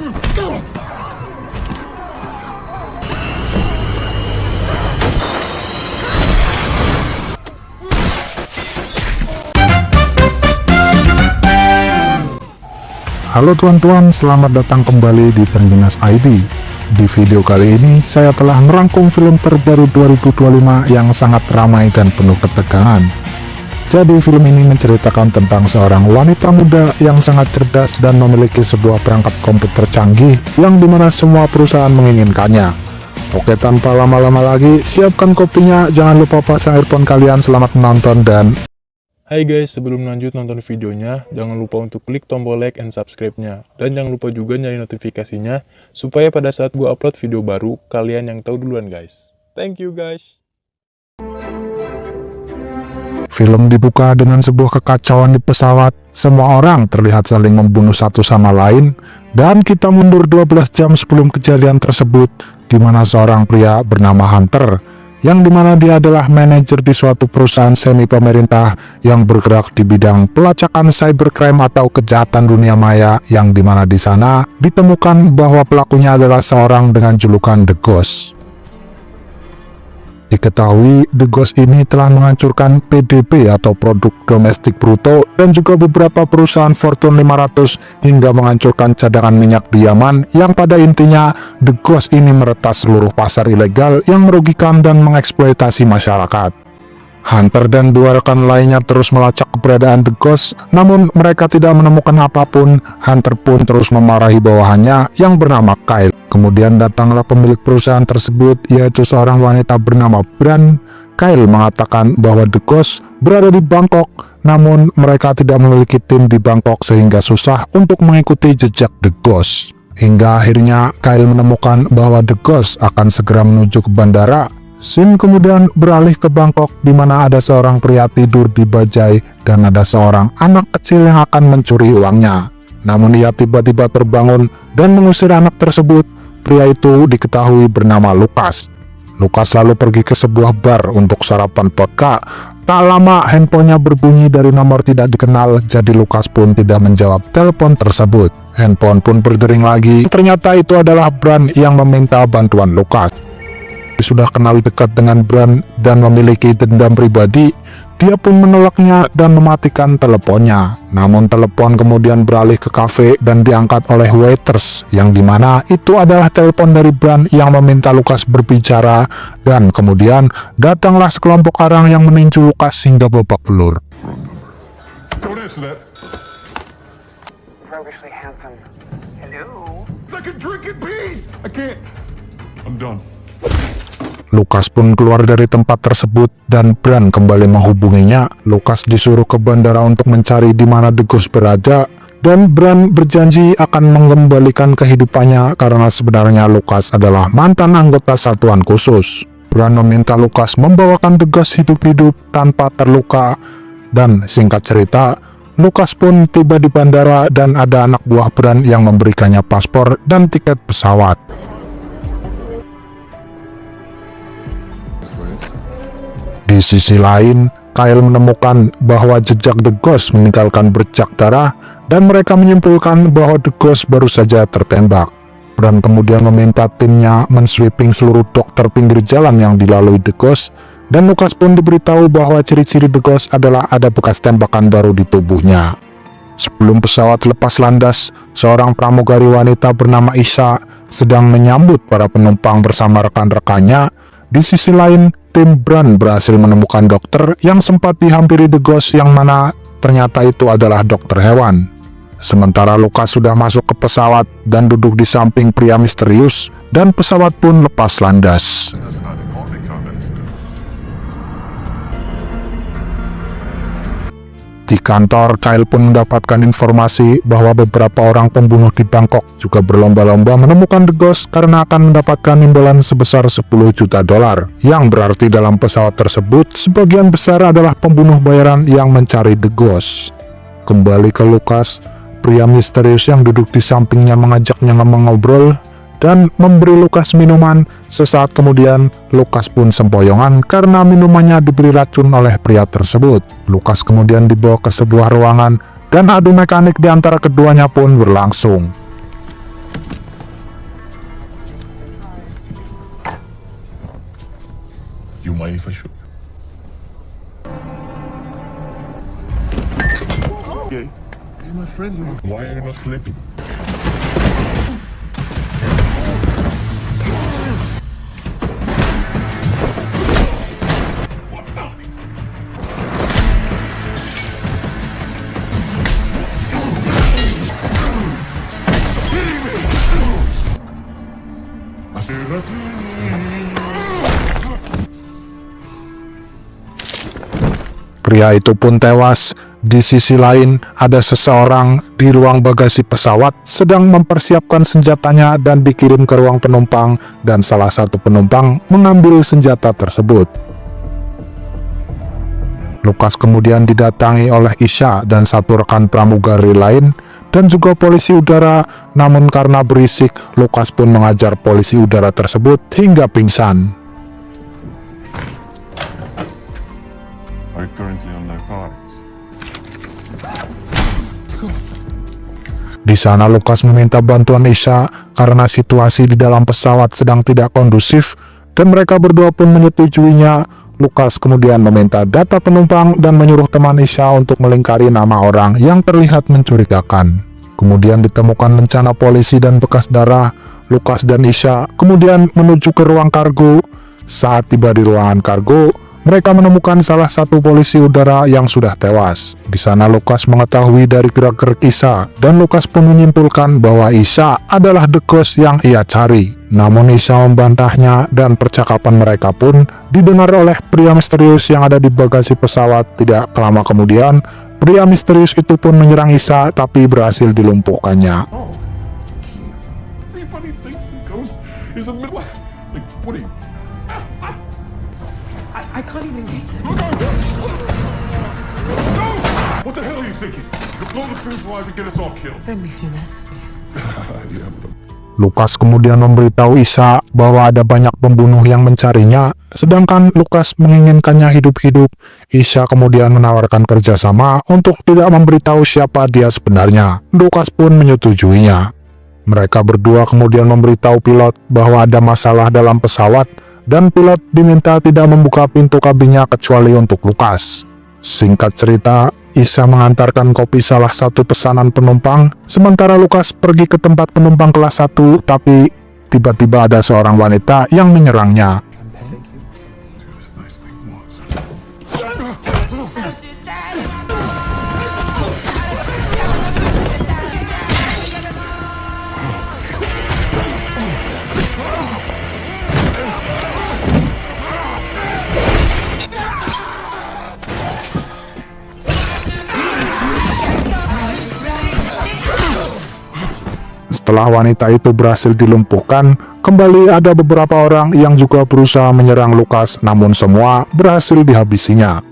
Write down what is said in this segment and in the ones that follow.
Halo teman-teman, selamat datang kembali di Trendingas ID. Di video kali ini, saya telah merangkum film terbaru 2025 yang sangat ramai dan penuh ketegangan. Jadi film ini menceritakan tentang seorang wanita muda yang sangat cerdas dan memiliki sebuah perangkat komputer canggih yang dimana semua perusahaan menginginkannya. Oke, tanpa lama-lama lagi, siapkan kopinya, jangan lupa pasang earphone kalian, selamat menonton dan... Hai guys, sebelum lanjut nonton videonya, jangan lupa untuk klik tombol like and subscribe-nya. Dan jangan lupa juga nyalain notifikasinya, supaya pada saat gue upload video baru, kalian yang tahu duluan guys. Thank you guys. Film dibuka dengan sebuah kekacauan di pesawat. Semua orang terlihat saling membunuh satu sama lain. Dan kita mundur 12 jam sebelum kejadian tersebut, di mana seorang pria bernama Hunter, yang dimana dia adalah manajer di suatu perusahaan semi pemerintah yang bergerak di bidang pelacakan cybercrime atau kejahatan dunia maya, yang dimana di sana ditemukan bahwa pelakunya adalah seorang dengan julukan The Ghost. Diketahui The Ghost ini telah menghancurkan PDB atau produk domestik bruto dan juga beberapa perusahaan Fortune 500 hingga menghancurkan cadangan minyak di Yaman, yang pada intinya The Ghost ini meretas seluruh pasar ilegal yang merugikan dan mengeksploitasi masyarakat. Hunter dan dua rekan lainnya terus melacak keberadaan The Ghost, namun mereka tidak menemukan apapun. Hunter pun terus memarahi bawahannya yang bernama Kyle. Kemudian datanglah pemilik perusahaan tersebut, yaitu seorang wanita bernama Bran. Kyle mengatakan bahwa The Ghost berada di Bangkok, namun mereka tidak memiliki tim di Bangkok sehingga susah untuk mengikuti jejak The Ghost. Hingga akhirnya Kyle menemukan bahwa The Ghost akan segera menuju ke bandara. Scene kemudian beralih ke Bangkok, di mana ada seorang pria tidur di bajai dan ada seorang anak kecil yang akan mencuri uangnya. Namun ia tiba-tiba terbangun dan mengusir anak tersebut. Pria itu diketahui bernama Lucas. Lucas lalu pergi ke sebuah bar untuk sarapan vodka. Tak lama handphonenya berbunyi dari nomor tidak dikenal, jadi Lucas pun tidak menjawab telepon tersebut. Handphone pun berdering lagi. Ternyata itu adalah Bran yang meminta bantuan Lucas. Sudah kenal dekat dengan Bran dan memiliki dendam pribadi, dia pun menolaknya dan mematikan teleponnya. Namun telepon kemudian beralih ke kafe dan diangkat oleh waiters, yang dimana itu adalah telepon dari Bran yang meminta Lucas berbicara. Dan kemudian datanglah sekelompok orang yang meninju Lucas hingga babak belur. Don't answer that. Roguishly handsome. Hello? It's like a drink in peace. I can't. I'm done. Lucas pun keluar dari tempat tersebut dan Bran kembali menghubunginya. Lucas disuruh ke bandara untuk mencari di mana The Ghost berada, dan Bran berjanji akan mengembalikan kehidupannya karena sebenarnya Lucas adalah mantan anggota satuan khusus. Bran meminta Lucas membawakan The Ghost hidup-hidup tanpa terluka, dan singkat cerita, Lucas pun tiba di bandara dan ada anak buah Bran yang memberikannya paspor dan tiket pesawat. Di sisi lain, Kyle menemukan bahwa jejak The Ghost meninggalkan bercak darah, dan mereka menyimpulkan bahwa The Ghost baru saja tertembak. Bran kemudian meminta timnya mensweeping seluruh dokter pinggir jalan yang dilalui The Ghost, dan Lucas pun diberitahu bahwa ciri-ciri The Ghost adalah ada bekas tembakan baru di tubuhnya. Sebelum pesawat lepas landas, seorang pramugari wanita bernama Isha sedang menyambut para penumpang bersama rekan-rekannya. Di sisi lain, tim Bran berhasil menemukan dokter yang sempat dihampiri The Ghost, yang mana ternyata itu adalah dokter hewan. Sementara Lucas sudah masuk ke pesawat dan duduk di samping pria misterius, dan pesawat pun lepas landas. Di kantor, Kyle pun mendapatkan informasi bahwa beberapa orang pembunuh di Bangkok juga berlomba-lomba menemukan The Ghost karena akan mendapatkan imbalan sebesar 10 juta dolar, yang berarti dalam pesawat tersebut sebagian besar adalah pembunuh bayaran yang mencari The Ghost. Kembali ke Lucas, pria misterius yang duduk di sampingnya mengajaknya ngobrol dan memberi Lucas minuman. Sesaat kemudian, Lucas pun sempoyongan karena minumannya diberi racun oleh pria tersebut. Lucas kemudian dibawa ke sebuah ruangan dan adu mekanik di antara keduanya pun berlangsung. You mind if I shoot? Okay. Hey, my friend, why are you not sleeping? What the? I feel that. Pria itu pun tewas. Di sisi lain, ada seseorang di ruang bagasi pesawat sedang mempersiapkan senjatanya dan dikirim ke ruang penumpang, dan salah satu penumpang mengambil senjata tersebut. Lukas kemudian didatangi oleh Isha dan satu rekan pramugari lain, dan juga polisi udara, namun karena berisik, Lukas pun mengajar polisi udara tersebut hingga pingsan. Are you currently on narcotics? Di sana Lukas meminta bantuan Isha karena situasi di dalam pesawat sedang tidak kondusif, dan mereka berdua pun menyetujuinya. Lukas kemudian meminta data penumpang dan menyuruh teman Isha untuk melingkari nama orang yang terlihat mencurigakan. Kemudian ditemukan lencana polisi dan bekas darah. Lukas dan Isha kemudian menuju ke ruang kargo. Saat tiba di ruangan kargo, mereka menemukan salah satu polisi udara yang sudah tewas. Di sana Lukas mengetahui dari gerak-gerik Isha, dan Lukas pun menyimpulkan bahwa Isha adalah The Ghost yang ia cari. Namun Isha membantahnya, dan percakapan mereka pun didengar oleh pria misterius yang ada di bagasi pesawat. Tidak lama kemudian, pria misterius itu pun menyerang Isha, tapi berhasil dilumpuhkannya. Everybody thinks the ghost is a midwife. Like, what are you? I can't even get it. What the hell are you thinking? You'll blow the fuse wires and get us all killed. Only Funes. Yeah, but Lukas kemudian memberitahu Isha bahwa ada banyak pembunuh yang mencarinya, sedangkan Lukas menginginkannya hidup-hidup. Isha kemudian menawarkan kerjasama untuk tidak memberitahu siapa dia sebenarnya. Lukas pun menyetujuinya. Mereka berdua kemudian memberitahu pilot bahwa ada masalah dalam pesawat, dan pilot diminta tidak membuka pintu kabinnya kecuali untuk Lukas. Singkat cerita, Isha mengantarkan kopi salah satu pesanan penumpang, sementara Lukas pergi ke tempat penumpang kelas 1, tapi tiba-tiba ada seorang wanita yang menyerangnya. this nice thing once. Setelah wanita itu berhasil dilumpuhkan, kembali ada beberapa orang yang juga berusaha menyerang Lukas, namun semua berhasil dihabisinya.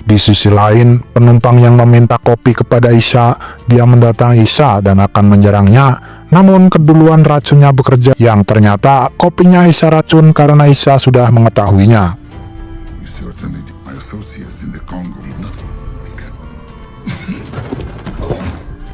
Di sisi lain, penumpang yang meminta kopi kepada Isha, dia mendatangi Isha dan akan menyerangnya, namun keduluan racunnya bekerja, yang ternyata kopinya Isha racun karena Isha sudah mengetahuinya. We certainly did. My associates in the Congo did not fix it.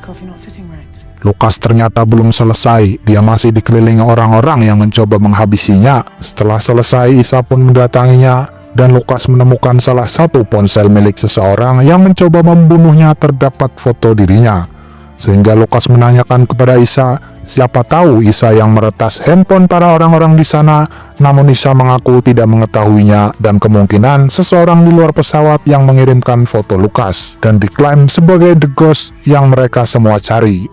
Coffee not sitting right. Lukas ternyata belum selesai, dia masih dikelilingi orang-orang yang mencoba menghabisinya. Setelah selesai, Isha pun mendatanginya, dan Lukas menemukan salah satu ponsel milik seseorang yang mencoba membunuhnya. Terdapat foto dirinya. Sehingga Lukas menanyakan kepada Isha, siapa tahu Isha yang meretas handphone para orang-orang di sana, namun Isha mengaku tidak mengetahuinya, dan kemungkinan seseorang di luar pesawat yang mengirimkan foto Lukas, dan diklaim sebagai The Ghost yang mereka semua cari.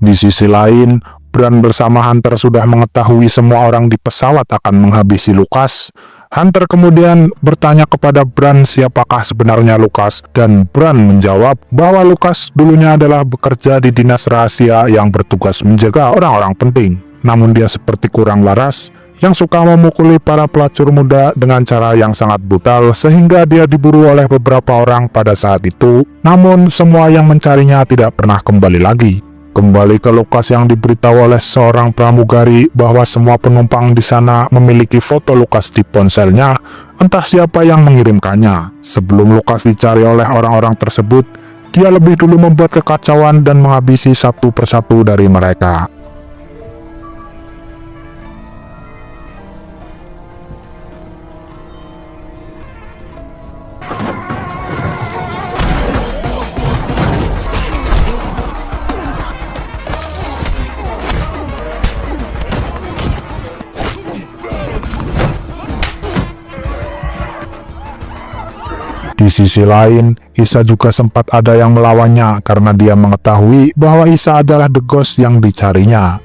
Di sisi lain, Bran bersama Hunter sudah mengetahui semua orang di pesawat akan menghabisi Lukas. Hunter kemudian bertanya kepada Bran siapakah sebenarnya Lukas, dan Bran menjawab bahwa Lukas dulunya adalah bekerja di dinas rahasia yang bertugas menjaga orang-orang penting. Namun dia seperti kurang waras, yang suka memukuli para pelacur muda dengan cara yang sangat brutal, sehingga dia diburu oleh beberapa orang pada saat itu. Namun semua yang mencarinya tidak pernah kembali lagi. Kembali ke Lukas yang diberitahu oleh seorang pramugari bahwa semua penumpang di sana memiliki foto Lukas di ponselnya, entah siapa yang mengirimkannya. Sebelum Lukas dicari oleh orang-orang tersebut, dia lebih dulu membuat kekacauan dan menghabisi satu persatu dari mereka. Di sisi lain, Isa juga sempat ada yang melawannya karena dia mengetahui bahwa Isa adalah The Ghost yang dicarinya.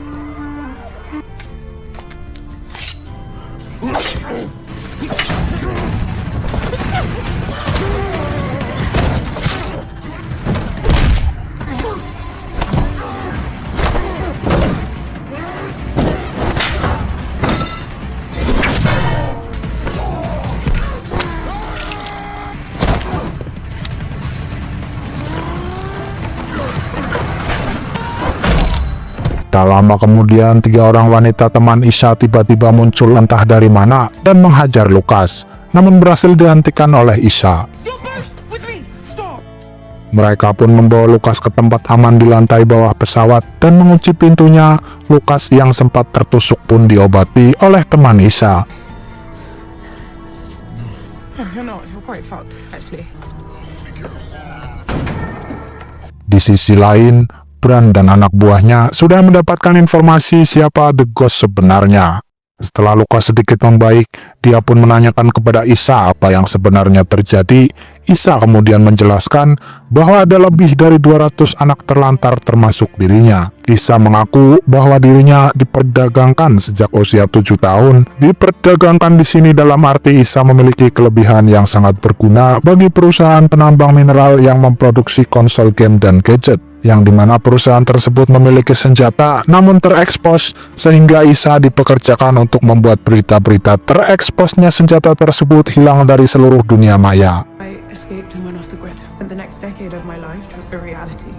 Tak lama kemudian, 3 orang wanita teman Isa tiba-tiba muncul entah dari mana dan menghajar Lukas, namun berhasil dihentikan oleh Isa. You're both with me. Stop. Mereka pun membawa Lukas ke tempat aman di lantai bawah pesawat dan mengunci pintunya. Lukas yang sempat tertusuk pun diobati oleh teman Isa. No, you're not. You're quite fucked, actually. Di sisi lain, Bran dan anak buahnya sudah mendapatkan informasi siapa The Ghost sebenarnya. Setelah Lukas sedikit membaik, dia pun menanyakan kepada Isa apa yang sebenarnya terjadi. Isa kemudian menjelaskan bahwa ada lebih dari 200 anak terlantar termasuk dirinya. Isa mengaku bahwa dirinya diperdagangkan sejak usia 7 tahun. Diperdagangkan di sini dalam arti Isa memiliki kelebihan yang sangat berguna bagi perusahaan penambang mineral yang memproduksi konsol game dan gadget, yang dimana perusahaan tersebut memiliki senjata namun terekspos, sehingga Isa dipekerjakan untuk membuat berita-berita tereksposnya senjata tersebut hilang dari seluruh dunia maya. I escaped and went off the grid. Spent the next decade of my life to a reality,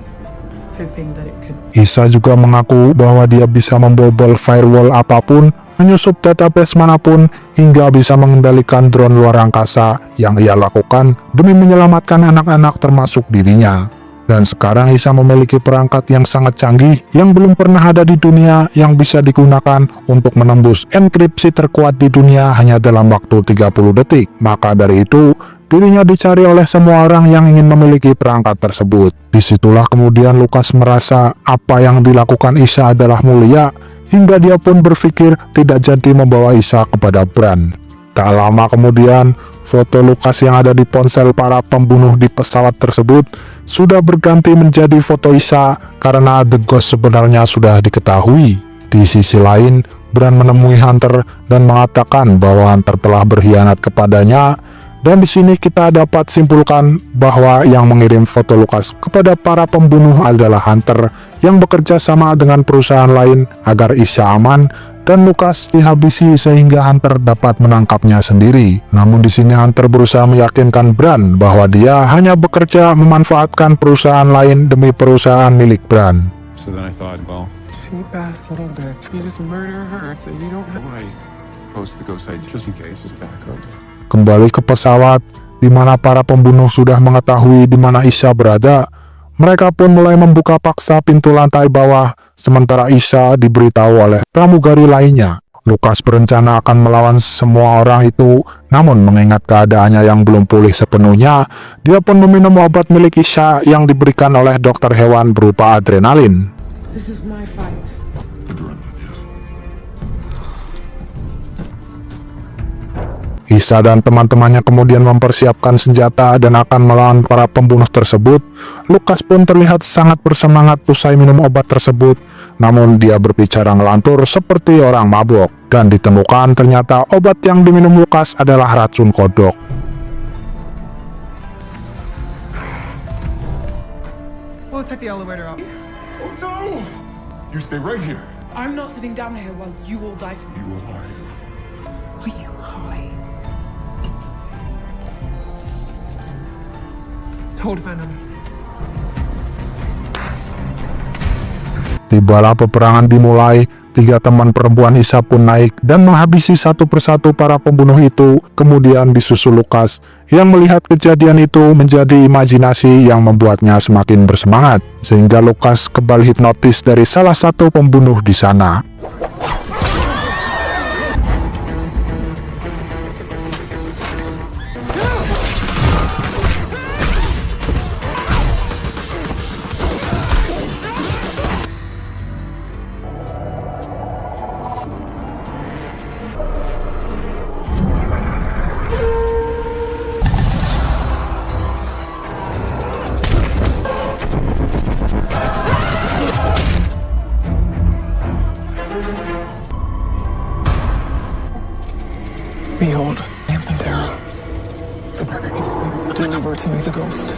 hoping that it could. Isa juga mengaku bahwa dia bisa membobol firewall apapun, menyusup database manapun, hingga bisa mengendalikan drone luar angkasa yang ia lakukan demi menyelamatkan anak-anak termasuk dirinya. Dan sekarang Isa memiliki perangkat yang sangat canggih yang belum pernah ada di dunia, yang bisa digunakan untuk menembus enkripsi terkuat di dunia hanya dalam waktu 30 detik. Maka dari itu, dirinya dicari oleh semua orang yang ingin memiliki perangkat tersebut. Disitulah kemudian Lukas merasa apa yang dilakukan Isa adalah mulia, hingga dia pun berpikir tidak jadi membawa Isa kepada Bran. Tak lama kemudian, foto Lukas yang ada di ponsel para pembunuh di pesawat tersebut sudah berganti menjadi foto Isa karena The Ghost sebenarnya sudah diketahui. Di sisi lain, Bran menemui Hunter dan mengatakan bahwa Hunter telah berkhianat kepadanya. Dan di sini kita dapat simpulkan bahwa yang mengirim foto Lukas kepada para pembunuh adalah Hunter yang bekerja sama dengan perusahaan lain agar Isa aman dan Lukas dihabisi sehingga Hunter dapat menangkapnya sendiri. Namun di sini Hunter berusaha meyakinkan Bran bahwa dia hanya bekerja memanfaatkan perusahaan lain demi perusahaan milik Bran. So then I thought, well, Cheap ass little bitch. You just murder her so you don't have. I post the ghost site just in case as backup. Kembali ke pesawat, di mana para pembunuh sudah mengetahui di mana Isa berada. Mereka pun mulai membuka paksa pintu lantai bawah, sementara Isa diberitahu oleh pramugari lainnya. Lukas berencana akan melawan semua orang itu, namun mengingat keadaannya yang belum pulih sepenuhnya, dia pun meminum obat milik Isa yang diberikan oleh dokter hewan berupa adrenalin. This is my fight. Adrenaline, yes. Isa dan teman-temannya kemudian mempersiapkan senjata dan akan melawan para pembunuh tersebut. Lukas pun terlihat sangat bersemangat usai minum obat tersebut, namun dia berbicara ngelantur seperti orang mabuk. Dan ditemukan ternyata obat yang diminum Lukas adalah racun kodok. We'll take the elevator up. Oh no! You stay right here. I'm not sitting down here while you all die for me. You will hide. Are you high? Hold on. Tibalah peperangan dimulai, 3 teman perempuan Isa pun naik dan menghabisi satu persatu para pembunuh itu, kemudian disusul Lucas, yang melihat kejadian itu menjadi imajinasi yang membuatnya semakin bersemangat, sehingga Lucas kembali hipnotis dari salah satu pembunuh di sana. Behold, I am Pandera. The burner needs me. Deliver to me the ghost.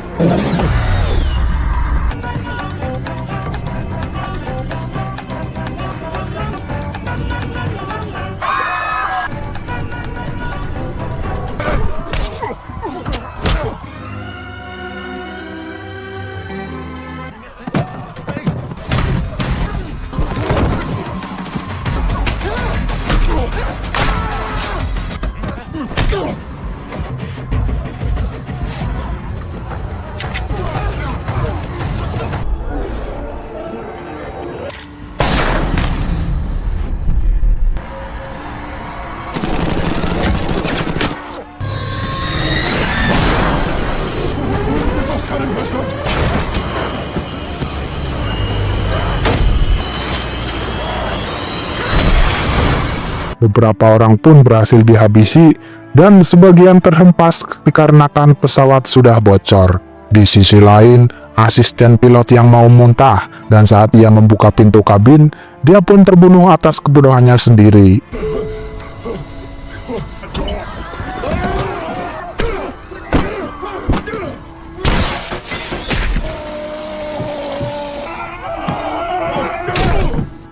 Beberapa orang pun berhasil dihabisi dan sebagian terhempas dikarenakan pesawat sudah bocor. Di sisi lain, asisten pilot yang mau muntah, dan saat ia membuka pintu kabin, dia pun terbunuh atas kebodohannya sendiri.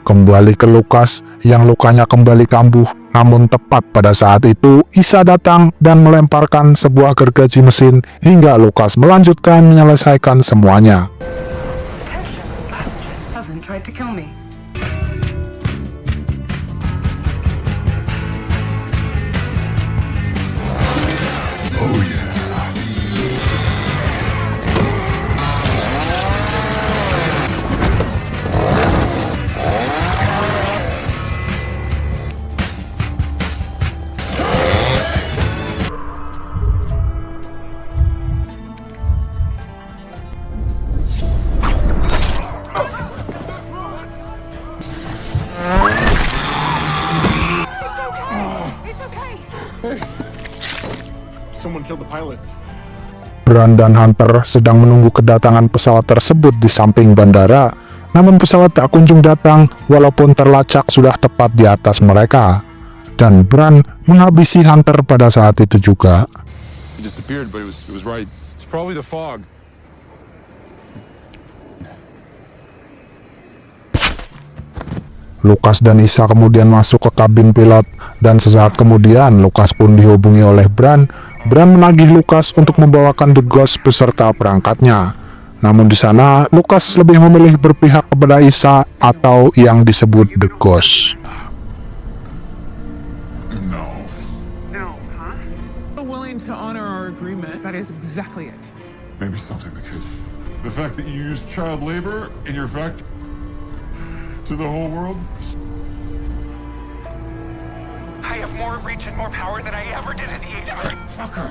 Kembali ke Lucas yang lukanya kembali kambuh, namun tepat pada saat itu Isa datang dan melemparkan sebuah gergaji mesin hingga Lucas melanjutkan menyelesaikan semuanya. Hasn't tried to kill me. Oh yeah. Someone killed the pilots. Bran dan Hunter sedang menunggu kedatangan pesawat tersebut di samping bandara, namun pesawat tak kunjung datang walaupun terlacak sudah tepat di atas mereka. Dan Bran menghabisi Hunter pada saat itu juga. He disappeared, but it was right. It's probably the fog. Lucas dan Isa kemudian masuk ke kabin pilot, dan sesaat kemudian Lucas pun dihubungi oleh Bran. Bran menagih Lucas untuk membawakan The Ghost beserta perangkatnya. Namun di sana, Lucas lebih memilih berpihak kepada Isa atau yang disebut The Ghost. No. No, huh? Willing to honor our agreement. That is exactly it. Maybe something we could. The fact that you used child labor in your factory to the whole world? I have more reach and more power than I ever did in the Age of Fucker.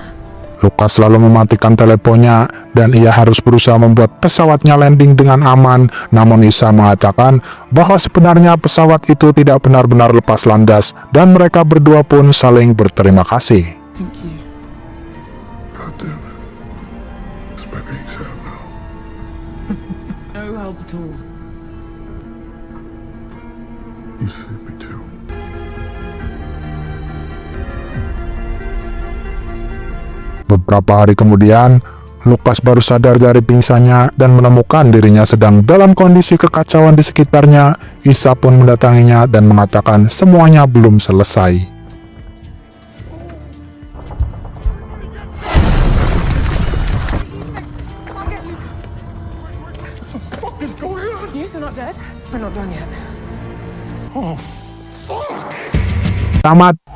Lucas lalu mematikan teleponnya dan ia harus berusaha membuat pesawatnya landing dengan aman, namun Isa mengatakan bahwa sebenarnya pesawat itu tidak benar-benar lepas landas dan mereka berdua pun saling berterima kasih. Thank you. God damn it. It's by being sentimental. No help at all. You saved me too. Beberapa hari kemudian, Lucas baru sadar dari pingsannya dan menemukan dirinya sedang dalam kondisi kekacauan di sekitarnya. Isa pun mendatanginya dan mengatakan semuanya belum selesai. News are not dead? We're not done yet. Oh, fuck! Tamat.